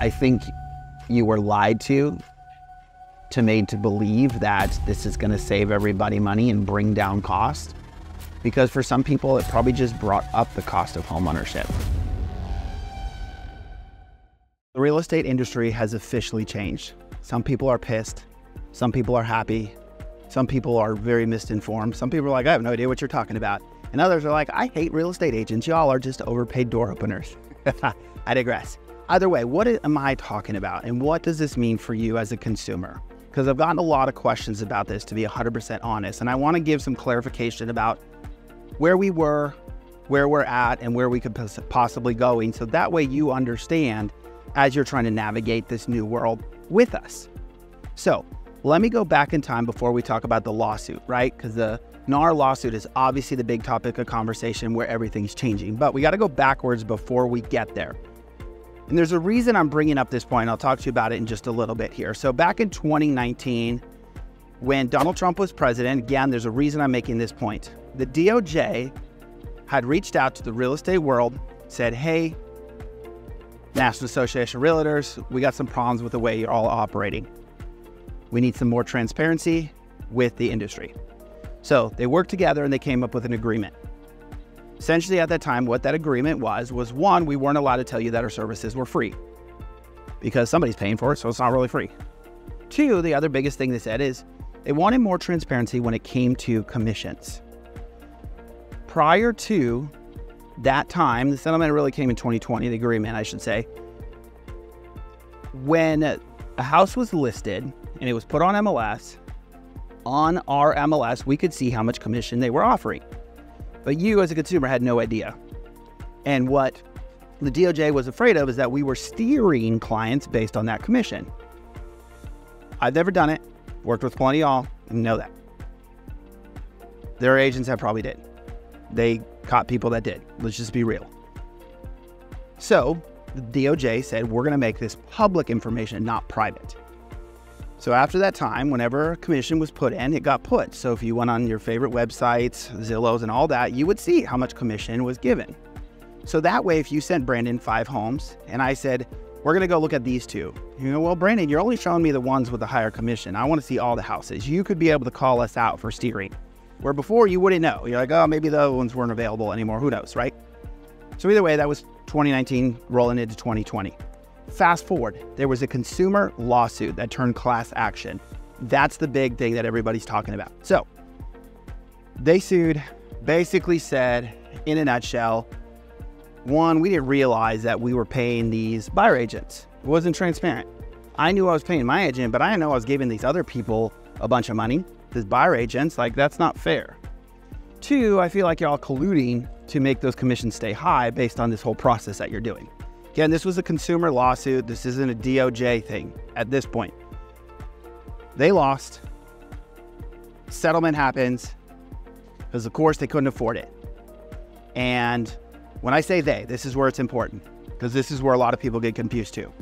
I think you were lied to made to believe that this is going to save everybody money and bring down cost. Because for some people, it probably just brought up the cost of homeownership. The real estate industry has officially changed. Some people are pissed. Some people are happy. Some people are very misinformed. Some people are like, I have no idea what you're talking about. And others are like, I hate real estate agents. Y'all are just overpaid door openers. I digress. Either way, what am I talking about? And what does this mean for you as a consumer? Because I've gotten a lot of questions about this, to be 100% honest. And I want to give some clarification about where we were, where we're at, and where we could possibly going. So that way you understand as you're trying to navigate this new world with us. So let me go back in time before we talk about the lawsuit, right? Because the NAR lawsuit is obviously the big topic of conversation where everything's changing, but we got to go backwards before we get there. And there's a reason I'm bringing up this point. I'll talk to you about it in just a little bit here. So back in 2019, when Donald Trump was president, again, there's a reason I'm making this point. The DOJ had reached out to the real estate world, said, hey, National Association of Realtors, we got some problems with the way you're all operating. We need some more transparency with the industry. So they worked together and they came up with an agreement. Essentially at that time, what that agreement was one, we weren't allowed to tell you that our services were free because somebody's paying for it, so it's not really free. Two, the other biggest thing they said is they wanted more transparency when it came to commissions. Prior to that time, the settlement really came in 2020, the agreement, I should say. When a house was listed and it was put on MLS, on our MLS, we could see how much commission they were offering. But you as a consumer had no idea. And what the DOJ was afraid of is that we were steering clients based on that commission. I've never done it, worked with plenty of y'all, and know that. There are agents that probably did. They caught people that did. Let's just be real. So the DOJ said, we're going to make this public information, not private. So after that time, whenever a commission was put in, it got put. So if you went on your favorite websites, Zillows and all that, you would see how much commission was given. So that way, if you sent Brandon 5 homes and I said, we're going to go look at these 2. You know, well, Brandon, you're only showing me the ones with the higher commission. I want to see all the houses. You could be able to call us out for steering. Where before you wouldn't know. You're like, oh, maybe the other ones weren't available anymore. Who knows, right? So either way, that was 2019 rolling into 2020. Fast forward, there was a consumer lawsuit that turned class action. That's the big thing that everybody's talking about. So they sued, basically said, in a nutshell, one, we didn't realize that we were paying these buyer agents. It wasn't transparent. I knew I was paying my agent, but I didn't know I was giving these other people a bunch of money. These buyer agents, like, that's not fair. Two, I feel like you're all colluding to make those commissions stay high based on this whole process that you're doing. Again, this was a consumer lawsuit. This isn't a DOJ thing at this point. They lost. Settlement happens because, of course, they couldn't afford it. And when I say they, this is where it's important because this is where a lot of people get confused too.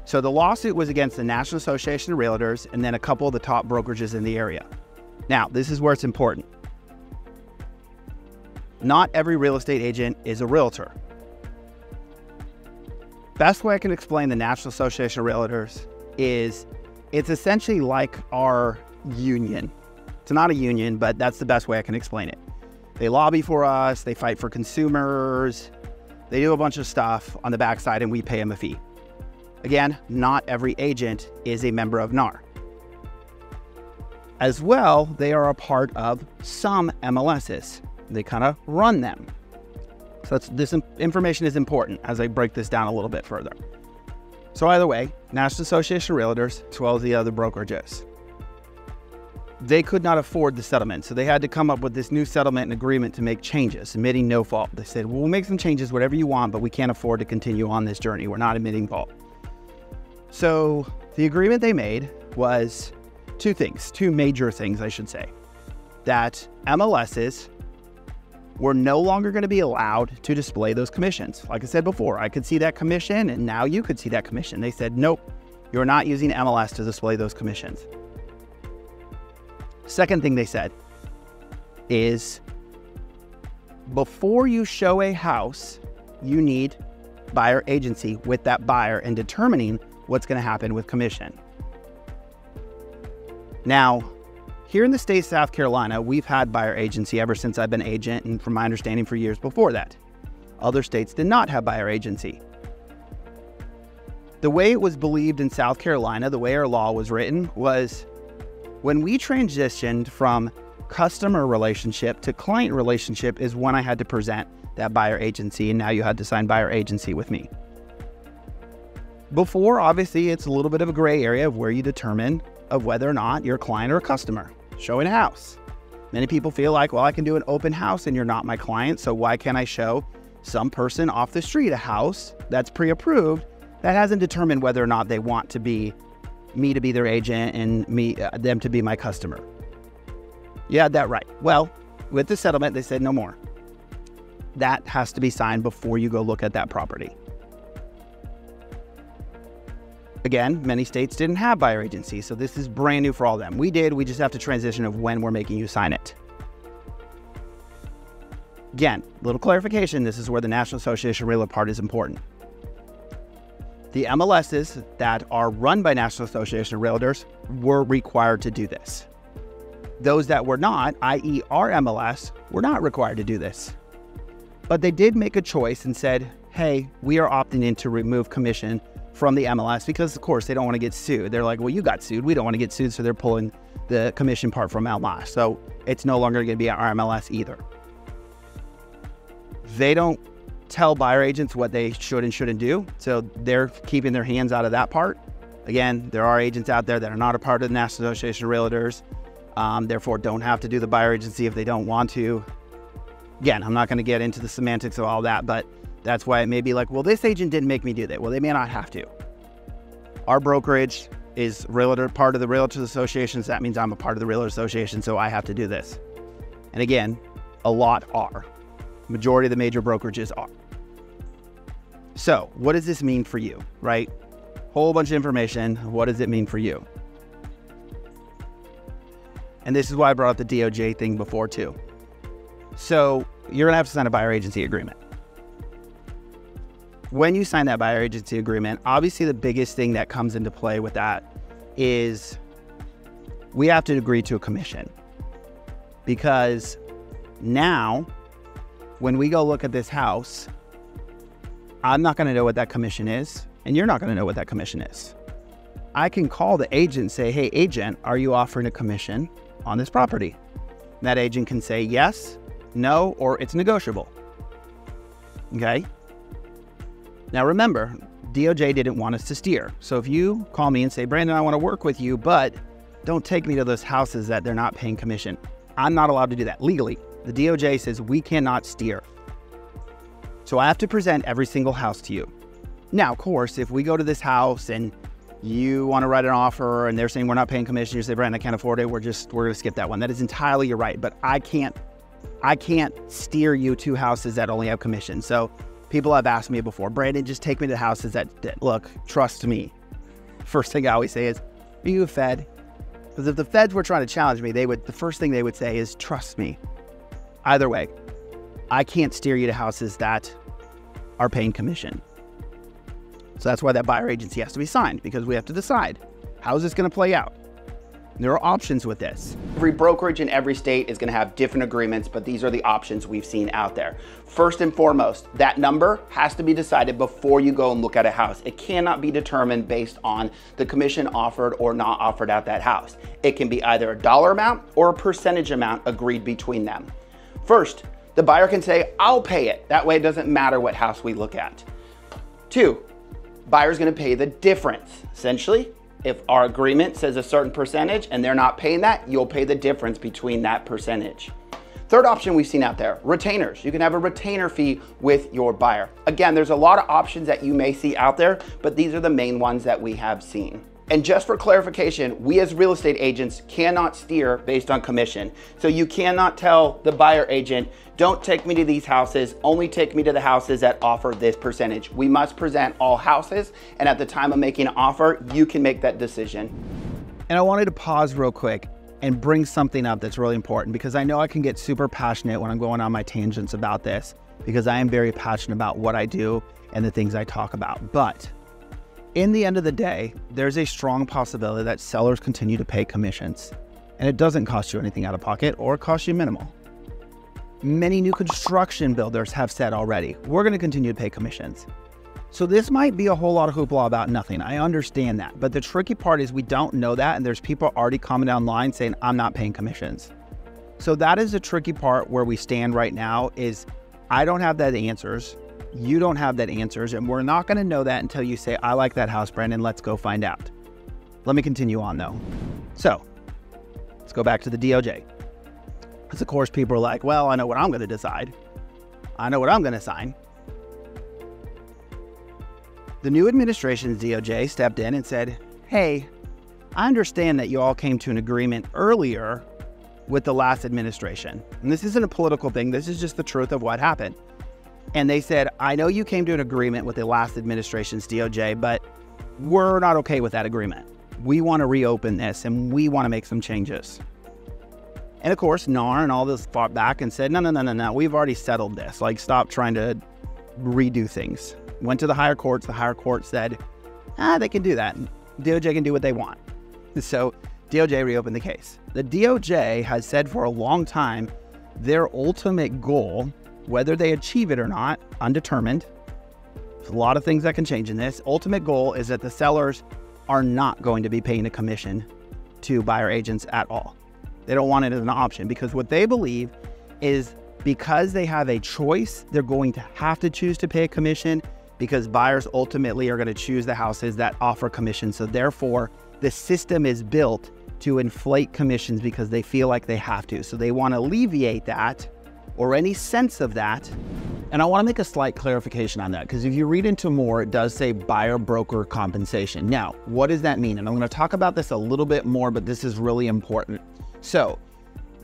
So the lawsuit was against the National Association of Realtors and then a couple of the top brokerages in the area. Now, this is where it's important. Not every real estate agent is a realtor. Best way I can explain the National Association of Realtors is it's essentially like our union. It's not a union, but that's the best way I can explain it. They lobby for us, they fight for consumers, they do a bunch of stuff on the backside and we pay them a fee. Again, not every agent is a member of NAR. As well, they are a part of some MLSs. They kind of run them. So this information is important as I break this down a little bit further. So either way, National Association of Realtors, as well as the other brokerages, they could not afford the settlement. So they had to come up with this new settlement and agreement to make changes, admitting no fault. They said, well, we'll make some changes, whatever you want, but we can't afford to continue on this journey. We're not admitting fault. So the agreement they made was 2 things, 2 major things, I should say, that MLSs were no longer going to be allowed to display those commissions. Like I said before, I could see that commission and now you could see that commission. They said, nope, you're not using MLS to display those commissions. Second thing they said is before you show a house, you need buyer agency with that buyer and determining what's going to happen with commission. Now, here in the state of South Carolina, we've had buyer agency ever since I've been agent, and from my understanding for years before that. Other states did not have buyer agency. The way it was believed in South Carolina, the way our law was written, was when we transitioned from customer relationship to client relationship is when I had to present that buyer agency, and now you had to sign buyer agency with me. Before, obviously, it's a little bit of a gray area of where you determine of whether or not you're a client or a customer. Showing a house. Many people feel like, well, I can do an open house and you're not my client, so why can't I show some person off the street a house that's pre-approved that hasn't determined whether or not they want to be me to be their agent and them to be my customer? You had that right. Well, with the settlement, they said no more. That has to be signed before you go look at that property. Again, many states didn't have buyer agency, so this is brand new for all of them. We did, we just have to transition of when we're making you sign it. Again, little clarification, this is where the National Association of Realtors part is important. The MLSs that are run by National Association of Realtors were required to do this. Those that were not, i.e. our MLS, were not required to do this. But they did make a choice and said, hey, we are opting in to remove commission from the MLS because, of course, they don't want to get sued. They're like, well, you got sued. We don't want to get sued, so they're pulling the commission part from MLS. So it's no longer going to be our MLS either. They don't tell buyer agents what they should and shouldn't do, so they're keeping their hands out of that part. Again, there are agents out there that are not a part of the National Association of Realtors, therefore don't have to do the buyer agency if they don't want to. Again, I'm not going to get into the semantics of all that, but that's why it may be like, well, this agent didn't make me do that. Well, they may not have to. Our brokerage is part of the Realtors Association, so that means I'm a part of the Realtors Association, so I have to do this. And again, a lot are. Majority of the major brokerages are. So what does this mean for you, right? Whole bunch of information. What does it mean for you? And this is why I brought up the DOJ thing before too. So you're gonna have to sign a buyer agency agreement. When you sign that buyer agency agreement, obviously the biggest thing that comes into play with that is we have to agree to a commission. Because now, when we go look at this house, I'm not gonna know what that commission is, and you're not gonna know what that commission is. I can call the agent and say, hey, agent, are you offering a commission on this property? And that agent can say yes, no, or it's negotiable. Okay? Now remember, DOJ didn't want us to steer. So if you call me and say, Brandon, I want to work with you, but don't take me to those houses that they're not paying commission, I'm not allowed to do that legally. The DOJ says we cannot steer. So I have to present every single house to you. Now, of course, if we go to this house and you want to write an offer and they're saying we're not paying commission, you say, Brandon, I can't afford it, we're going to skip that one. That is entirely your right, but I can't steer you to houses that only have commission. So people have asked me before, Brandon, just take me to houses that look, trust me. First thing I always say is, are you a Fed? Because if the Feds were trying to challenge me, the first thing they would say is, trust me. Either way, I can't steer you to houses that are paying commission. So that's why that buyer agency has to be signed, because we have to decide, how is this going to play out? There are options with this. Every brokerage in every state is going to have different agreements, but these are the options we've seen out there. First and foremost, that number has to be decided before you go and look at a house. It cannot be determined based on the commission offered or not offered at that house. It can be either a dollar amount or a percentage amount agreed between them. First, the buyer can say, I'll pay it. That way it doesn't matter what house we look at. Two, buyer's going to pay the difference. Essentially, if our agreement says a certain percentage and they're not paying that, you'll pay the difference between that percentage. Third option we've seen out there, retainers. You can have a retainer fee with your buyer. Again, there's a lot of options that you may see out there, but these are the main ones that we have seen. And just for clarification, we as real estate agents cannot steer based on commission. So you cannot tell the buyer agent, don't take me to these houses, only take me to the houses that offer this percentage. We must present all houses, and at the time of making an offer, you can make that decision. And I wanted to pause real quick and bring something up that's really important, because I know I can get super passionate when I'm going on my tangents about this, because I am very passionate about what I do and the things I talk about. But in the end of the day, there's a strong possibility that sellers continue to pay commissions, and it doesn't cost you anything out of pocket or cost you minimal. Many new construction builders have said already, we're going to continue to pay commissions. So this might be a whole lot of hoopla about nothing. I understand that. But the tricky part is we don't know that, and there's people already commenting online saying, I'm not paying commissions. So that is the tricky part where we stand right now is I don't have that answers. You don't have that answers, and we're not going to know that until you say, I like that house, Brandon, let's go find out. Let me continue on though. So let's go back to the DOJ. Because of course people are like, well, I know what I'm going to decide. I know what I'm going to sign. The new administration's DOJ stepped in and said, hey, I understand that you all came to an agreement earlier with the last administration. And this isn't a political thing. This is just the truth of what happened. And they said, I know you came to an agreement with the last administration's DOJ, but we're not okay with that agreement. We want to reopen this and we want to make some changes. And of course, NAR and all this fought back and said, no, we've already settled this. Like, stop trying to redo things. Went to the higher courts. The higher court said, they can do that. DOJ can do what they want. So DOJ reopened the case. The DOJ has said for a long time, their ultimate goal, whether they achieve it or not, undetermined. There's a lot of things that can change in this. Ultimate goal is that the sellers are not going to be paying a commission to buyer agents at all. They don't want it as an option because what they believe is because they have a choice, they're going to have to choose to pay a commission because buyers ultimately are going to choose the houses that offer commission. So therefore, the system is built to inflate commissions because they feel like they have to. So they want to alleviate that or any sense of that. And I want to make a slight clarification on that because if you read into more, it does say buyer broker compensation. Now, what does that mean? And I'm going to talk about this a little bit more, but this is really important. So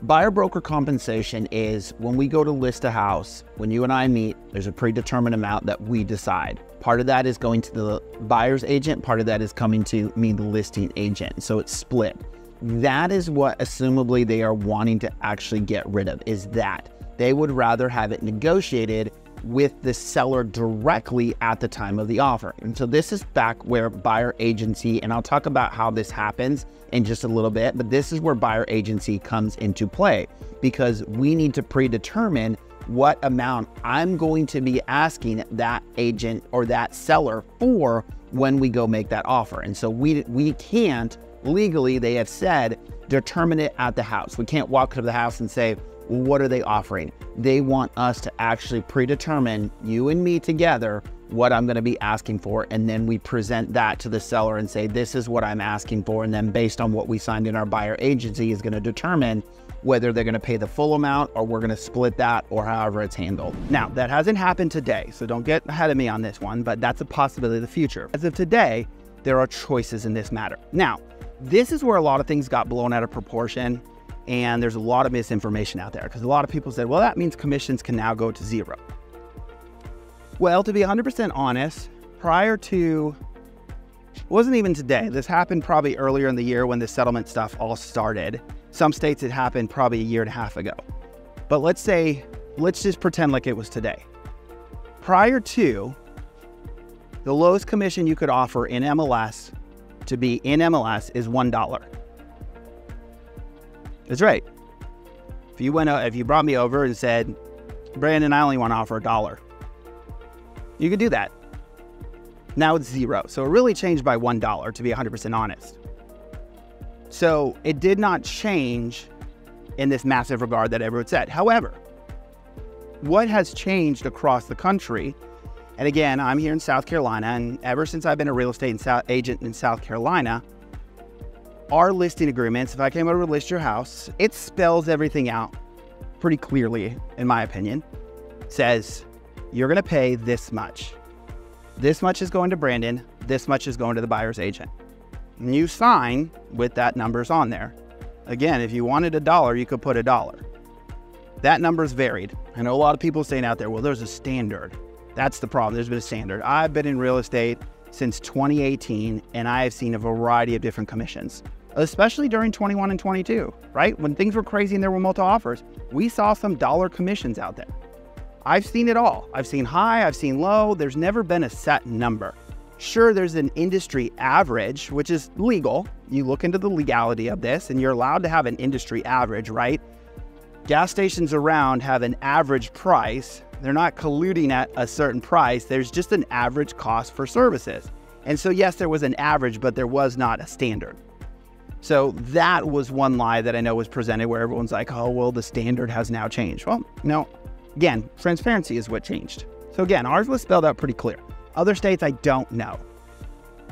buyer broker compensation is when we go to list a house, when you and I meet, there's a predetermined amount that we decide. Part of that is going to the buyer's agent, part of that is coming to me, the listing agent. So it's split. That is what assumably they are wanting to actually get rid of, is that. They would rather have it negotiated with the seller directly at the time of the offer. And so this is back where buyer agency, and I'll talk about how this happens in just a little bit, but this is where buyer agency comes into play because we need to predetermine what amount I'm going to be asking that agent or that seller for when we go make that offer. And so we can't legally, they have said, determine it at the house. We can't walk to the house and say, well, what are they offering? They want us to actually predetermine, you and me together, what I'm going to be asking for. And then we present that to the seller and say, this is what I'm asking for. And then based on what we signed in our buyer agency is going to determine whether they're going to pay the full amount or we're going to split that or however it's handled. Now, that hasn't happened today, so don't get ahead of me on this one, but that's a possibility of the future. As of today, there are choices in this matter. Now, this is where a lot of things got blown out of proportion and there's a lot of misinformation out there because a lot of people said, well, that means commissions can now go to zero. Well, to be 100% honest, prior to, it wasn't even today, this happened probably earlier in the year when the settlement stuff all started. Some states it happened probably a year and a half ago. But let's just pretend like it was today. Prior to, the lowest commission you could offer in MLS to be in MLS is $1. That's right. If you brought me over and said, Brandon, I only want to offer $1, you could do that. Now it's zero. So it really changed by $1 to be 100% honest. So it did not change in this massive regard that everyone said. However, what has changed across the country, and again, I'm here in South Carolina, and ever since I've been a real estate agent in South Carolina, our listing agreements, if I came over to list your house, it spells everything out pretty clearly, in my opinion. It says, you're going to pay this much. This much is going to Brandon. This much is going to the buyer's agent. And you sign with that numbers on there. Again, if you wanted $1, you could put $1. That number's varied. I know a lot of people saying out there, well, there's a standard. That's the problem. There's been a standard. I've been in real estate since 2018, and I have seen a variety of different commissions, especially during 21 and 22, right? When things were crazy and there were multiple offers, we saw some dollar commissions out there. I've seen it all. I've seen high, I've seen low. There's never been a set number. Sure, there's an industry average, which is legal. You look into the legality of this and you're allowed to have an industry average, right? Gas stations around have an average price. They're not colluding at a certain price. There's just an average cost for services. And so yes, there was an average, but there was not a standard. So that was one lie that I know was presented where everyone's like, oh, well, the standard has now changed. Well, no, again, transparency is what changed. So again, ours was spelled out pretty clear. Other states, I don't know.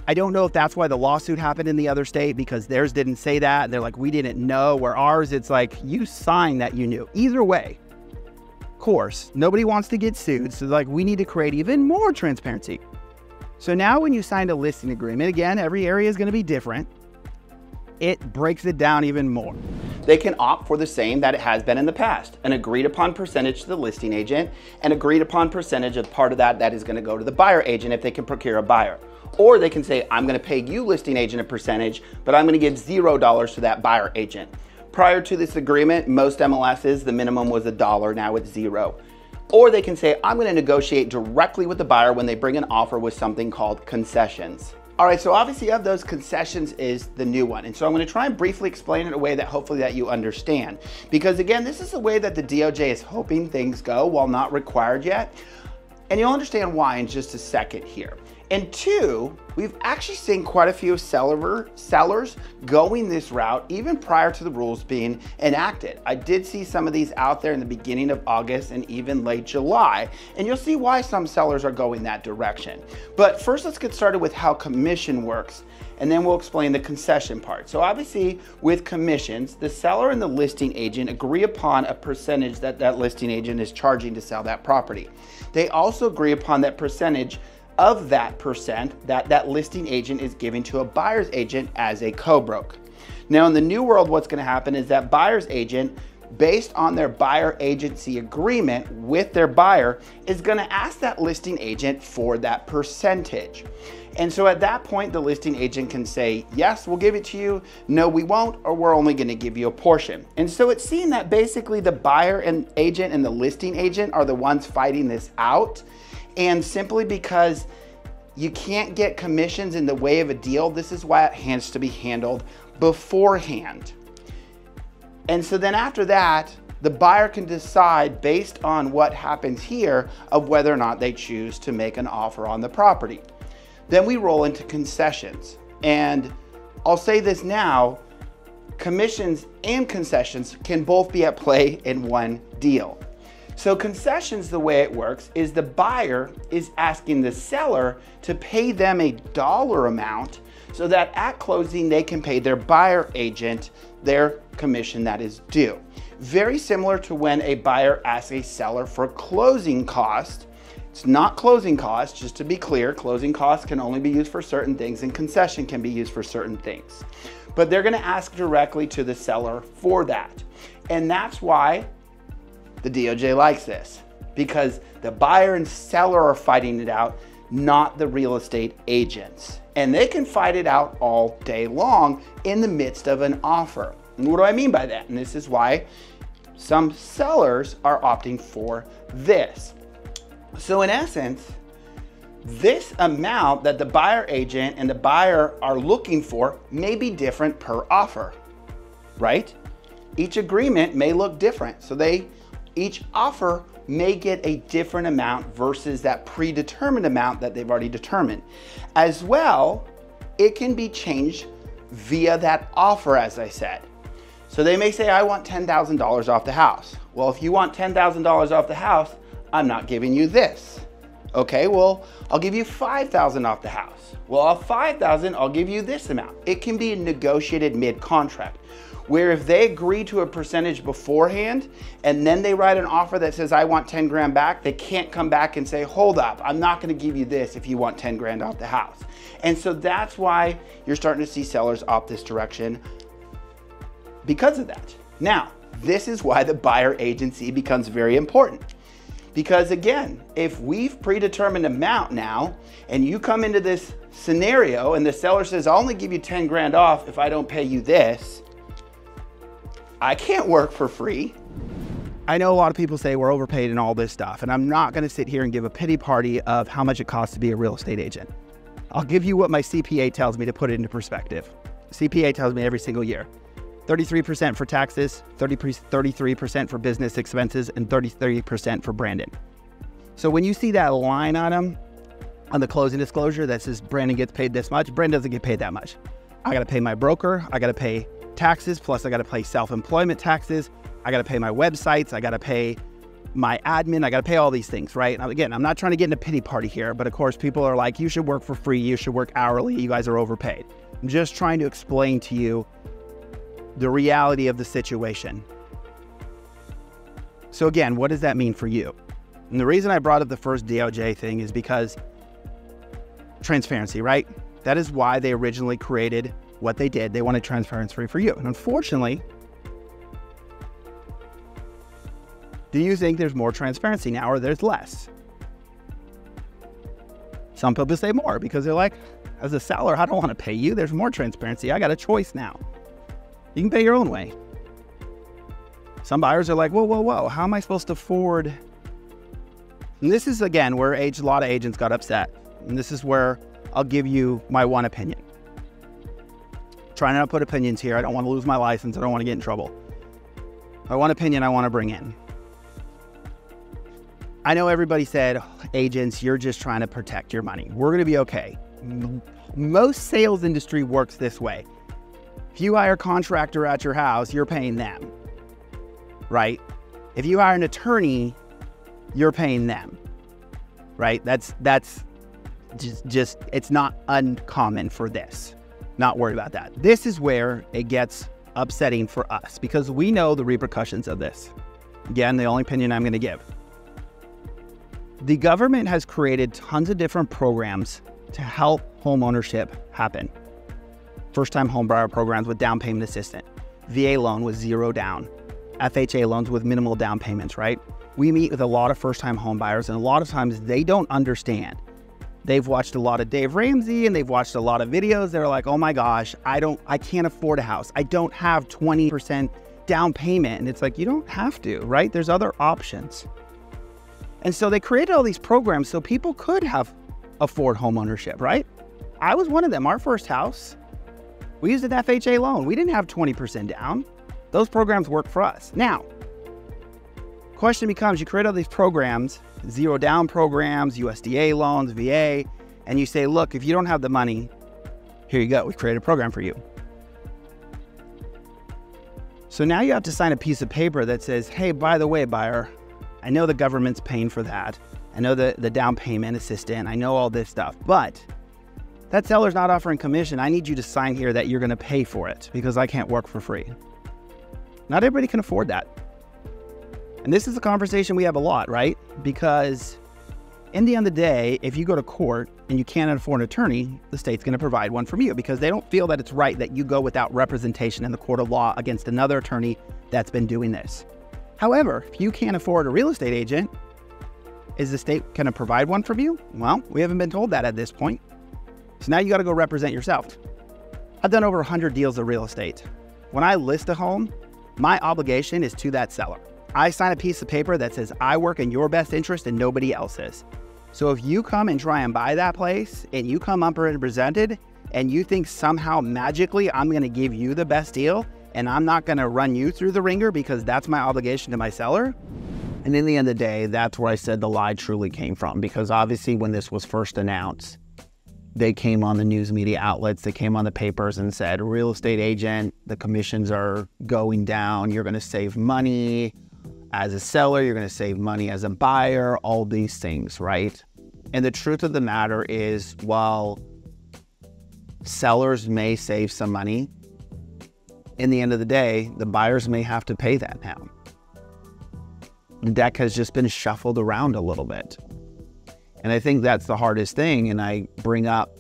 I don't know if that's why the lawsuit happened in the other state, because theirs didn't say that. They're like, we didn't know. Where ours, it's like, you signed that you knew. Either way, of course, nobody wants to get sued. So like, we need to create even more transparency. So now when you signed a listing agreement, again, every area is going to be different. It breaks it down even more. They can opt for the same that it has been in the past, an agreed upon percentage to the listing agent, and agreed upon percentage of part of that is going to go to the buyer agent if they can procure a buyer. Or they can say, I'm going to pay you, listing agent, a percentage, but I'm going to give $0 to that buyer agent. Prior to this agreement, most MLSs, the minimum was $1, now it's $0. Or they can say, I'm going to negotiate directly with the buyer when they bring an offer with something called concessions. All right, so obviously of those, concessions is the new one. And so I'm going to try and briefly explain it in a way that hopefully that you understand. Because again, this is the way that the DOJ is hoping things go while not required yet. And you'll understand why in just a second here. And two, we've actually seen quite a few sellers going this route even prior to the rules being enacted. I did see some of these out there in the beginning of August and even late July, and you'll see why some sellers are going that direction. But first, let's get started with how commission works, and then we'll explain the concession part. So obviously with commissions, the seller and the listing agent agree upon a percentage that listing agent is charging to sell that property. They also agree upon that percentage of that percent that listing agent is giving to a buyer's agent as a co-broke. Now in the new world, what's going to happen is that buyer's agent, based on their buyer agency agreement with their buyer, is going to ask that listing agent for that percentage. And so at that point, the listing agent can say, yes, we'll give it to you, no, we won't, or we're only going to give you a portion. And so it's seen that basically the buyer and agent and the listing agent are the ones fighting this out. And simply because you can't get commissions in the way of a deal, this is why it has to be handled beforehand. And so then after that, the buyer can decide based on what happens here of whether or not they choose to make an offer on the property. Then we roll into concessions. And I'll say this now, commissions and concessions can both be at play in one deal. So concessions, the way it works is the buyer is asking the seller to pay them a dollar amount so that at closing they can pay their buyer agent their commission that is due. Very similar to when a buyer asks a seller for closing cost. It's not closing costs, just to be clear. Closing costs can only be used for certain things and concession can be used for certain things. But they're going to ask directly to the seller for that. And that's why the DOJ likes this, because the buyer and seller are fighting it out, not the real estate agents. And they can fight it out all day long in the midst of an offer. And what do I mean by that? And this is why some sellers are opting for this. So in essence, this amount that the buyer agent and the buyer are looking for may be different per offer, right? Each agreement may look different. So each offer may get a different amount versus that predetermined amount that they've already determined. As well, it can be changed via that offer, as I said. So they may say, I want $10,000 off the house. Well, if you want $10,000 off the house, I'm not giving you this. Okay, well, I'll give you $5,000 off the house. Well, off $5,000, I'll give you this amount. It can be negotiated mid-contract, where if they agree to a percentage beforehand and then they write an offer that says, I want 10 grand back, they can't come back and say, hold up, I'm not gonna give you this if you want 10 grand off the house. And so that's why you're starting to see sellers opt this direction because of that. Now, this is why the buyer agency becomes very important. Because again, if we've predetermined amount now, and you come into this scenario and the seller says, I'll only give you 10 grand off if I don't pay you this, I can't work for free. I know a lot of people say we're overpaid and all this stuff, and I'm not going to sit here and give a pity party of how much it costs to be a real estate agent. I'll give you what my CPA tells me to put it into perspective. CPA tells me every single year, 33% for taxes, 33% for business expenses, and 33% for branding. So when you see that line item on the closing disclosure that says Brandon gets paid this much, Brandon doesn't get paid that much. I got to pay my broker, I got to pay taxes, plus I got to pay self-employment taxes, I got to pay my websites, I got to pay my admin, I got to pay all these things, right? Now, again, I'm not trying to get in a pity party here, but of course people are like, you should work for free, you should work hourly, you guys are overpaid. I'm just trying to explain to you the reality of the situation. So again, what does that mean for you? And the reason I brought up the first DOJ thing is because transparency, right? That is why they originally created what they did. They wanted transparency for you. And unfortunately, do you think there's more transparency now or there's less? Some people say more because they're like, as a seller, I don't want to pay you. There's more transparency. I got a choice now. You can pay your own way. Some buyers are like, whoa, whoa, whoa. How am I supposed to afford? And this is, again, where a lot of agents got upset. And this is where I'll give you my one opinion. Trying not to put opinions here. I don't want to lose my license. I don't want to get in trouble. My one opinion I want to bring in. I know everybody said, agents, you're just trying to protect your money. We're going to be okay. Most sales industry works this way. If you hire a contractor at your house, you're paying them, right? If you hire an attorney, you're paying them, right? That's just it's not uncommon for this. Not worried about that. This is where it gets upsetting for us because we know the repercussions of this. Again, the only opinion I'm going to give. The government has created tons of different programs to help home ownership happen. First-time home buyer programs with down payment assistance, VA loan with 0 down, FHA loans with minimal down payments, right? We meet with a lot of first-time home buyers, and a lot of times they don't understand. They've watched a lot of Dave Ramsey and they've watched a lot of videos. They're like, oh my gosh, I can't afford a house. I don't have 20% down payment. And it's like, you don't have to, right? There's other options. And so they created all these programs so people could afford home ownership, right? I was one of them. Our first house, we used an FHA loan. We didn't have 20% down. Those programs work for us. Now, question becomes, you create all these programs, 0 down programs, USDA loans, VA, and you say, look, if you don't have the money, here you go. We created a program for you. So now you have to sign a piece of paper that says, hey, by the way, buyer, I know the government's paying for that. I know the down payment assistant. I know all this stuff, but that seller's not offering commission. I need you to sign here that you're going to pay for it because I can't work for free. Not everybody can afford that. And this is a conversation we have a lot, right? Because in the end of the day, if you go to court and you can't afford an attorney, the state's going to provide one from you because they don't feel that it's right that you go without representation in the court of law against another attorney that's been doing this. However, if you can't afford a real estate agent, is the state going to provide one from you? Well, we haven't been told that at this point. So now you got to go represent yourself. I've done over 100 deals of real estate. When I list a home, my obligation is to that seller. I sign a piece of paper that says I work in your best interest and nobody else's. So if you come and try and buy that place and you come unrepresented and you think somehow magically I'm going to give you the best deal and I'm not going to run you through the ringer because that's my obligation to my seller. And in the end of the day, that's where I said the lie truly came from, because obviously when this was first announced, they came on the news media outlets, they came on the papers and said, real estate agent, the commissions are going down, you're going to save money as a seller, you're going to save money as a buyer, all these things, right? And the truth of the matter is, while sellers may save some money, in the end of the day, the buyers may have to pay that now. The deck has just been shuffled around a little bit. And I think that's the hardest thing. And I bring up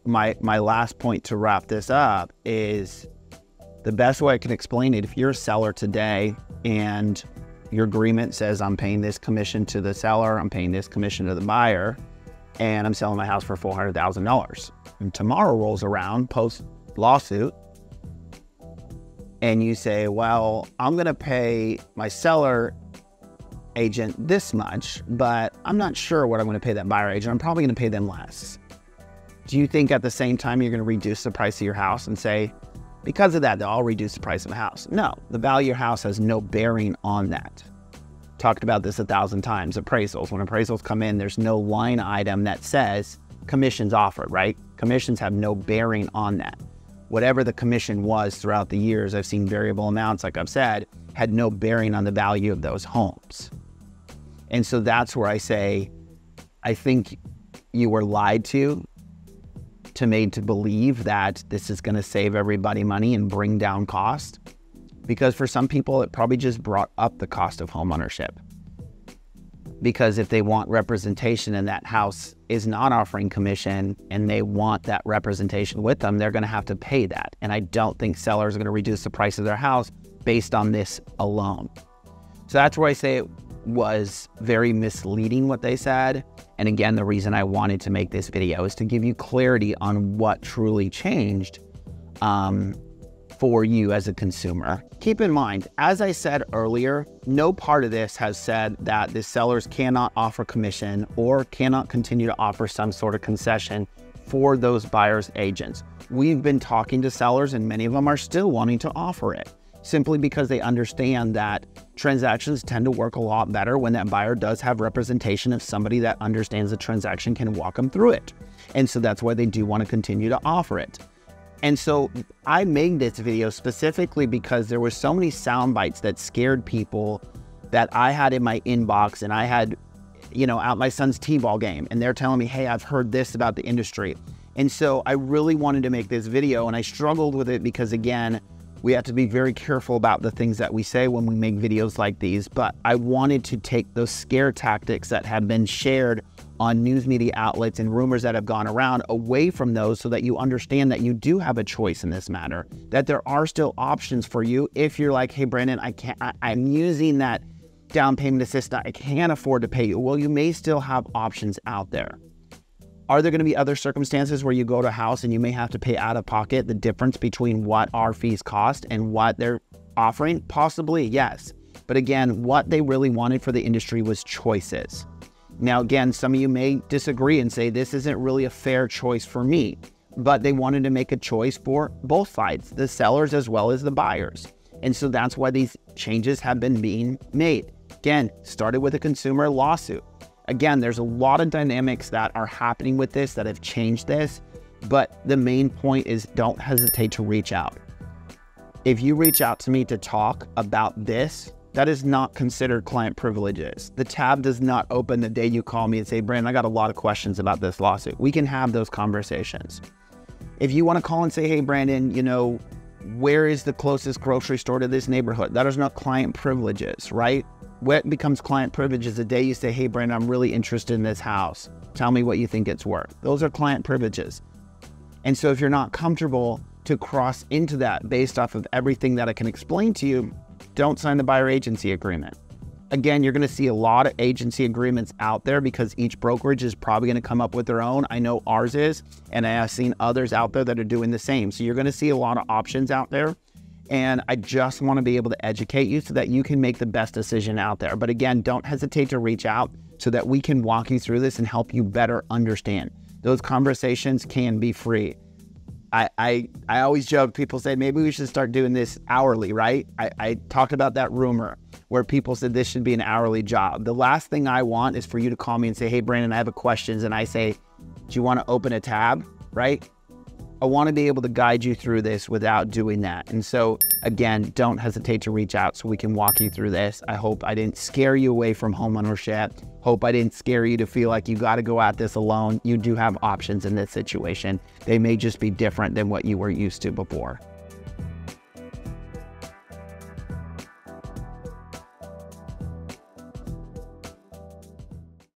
my last point to wrap this up is the best way I can explain it. If you're a seller today and your agreement says I'm paying this commission to the seller, I'm paying this commission to the buyer, and I'm selling my house for $400,000. And tomorrow rolls around, post lawsuit, and you say, well, I'm going to pay my seller agent this much, but I'm not sure what I'm going to pay that buyer agent. I'm probably going to pay them less. Do you think at the same time you're going to reduce the price of your house and say, because of that, they'll reduce the price of the house? No, the value of your house has no bearing on that. Talked about this 1,000 times. Appraisals. When appraisals come in, there's no line item that says commissions offered, right? Commissions have no bearing on that. Whatever the commission was throughout the years, I've seen variable amounts, like I've said, had no bearing on the value of those homes. And so that's where I say, I think you were lied to made to believe that this is going to save everybody money and bring down cost. Because for some people, it probably just brought up the cost of home ownership. Because if they want representation and that house is not offering commission and they want that representation with them, they're going to have to pay that. And I don't think sellers are going to reduce the price of their house based on this alone. So that's where I say it was very misleading what they said. And again, the reason I wanted to make this video is to give you clarity on what truly changed for you as a consumer. Keep in mind, as I said earlier, no part of this has said that the sellers cannot offer commission or cannot continue to offer some sort of concession for those buyers' agents. We've been talking to sellers and many of them are still wanting to offer it, simply because they understand that transactions tend to work a lot better when that buyer does have representation of somebody that understands the transaction, can walk them through it. And so that's why they do want to continue to offer it. And so I made this video specifically because there were so many sound bites that scared people that I had in my inbox, and I had, out my son's t-ball game, and they're telling me, hey, I've heard this about the industry. And so I really wanted to make this video, and I struggled with it because, again, we have to be very careful about the things that we say when we make videos like these. But I wanted to take those scare tactics that have been shared on news media outlets and rumors that have gone around away from those, so that you understand that you do have a choice in this matter, that there are still options for you. If you're like, hey, Brandon, I'm using that down payment assistance, I can't afford to pay you. Well, you may still have options out there. Are there going to be other circumstances where you go to a house and you may have to pay out of pocket the difference between what our fees cost and what they're offering? Possibly, yes. But again, what they really wanted for the industry was choices. Now, again, some of you may disagree and say this isn't really a fair choice for me, but they wanted to make a choice for both sides, the sellers as well as the buyers. And so that's why these changes have been being made. Again, started with a consumer lawsuit. Again, there's a lot of dynamics that are happening with this that have changed this, but the main point is don't hesitate to reach out. If you reach out to me to talk about this, that is not considered client privileges. The tab does not open the day you call me and say, Brandon, I got a lot of questions about this lawsuit. We can have those conversations. If you want to call and say, hey, Brandon, where is the closest grocery store to this neighborhood? That is not client privileges, right? What becomes client privileges the day you say, hey, Brandon, I'm really interested in this house. Tell me what you think it's worth. Those are client privileges. And so if you're not comfortable to cross into that based off of everything that I can explain to you, don't sign the buyer agency agreement. Again, you're going to see a lot of agency agreements out there because each brokerage is probably going to come up with their own. I know ours is, and I have seen others out there that are doing the same. So you're going to see a lot of options out there. And I just want to be able to educate you so that you can make the best decision out there. But again, don't hesitate to reach out so that we can walk you through this and help you better understand. Those conversations can be free. I always joke, people say, maybe we should start doing this hourly, right? I talked about that rumor where people said this should be an hourly job. The last thing I want is for you to call me and say, hey, Brandon, I have a question. And I say, do you want to open a tab, right? I want to be able to guide you through this without doing that. And so again, don't hesitate to reach out so we can walk you through this. I hope I didn't scare you away from homeownership. Hope I didn't scare you to feel like you got to go at this alone. You do have options in this situation. They may just be different than what you were used to before.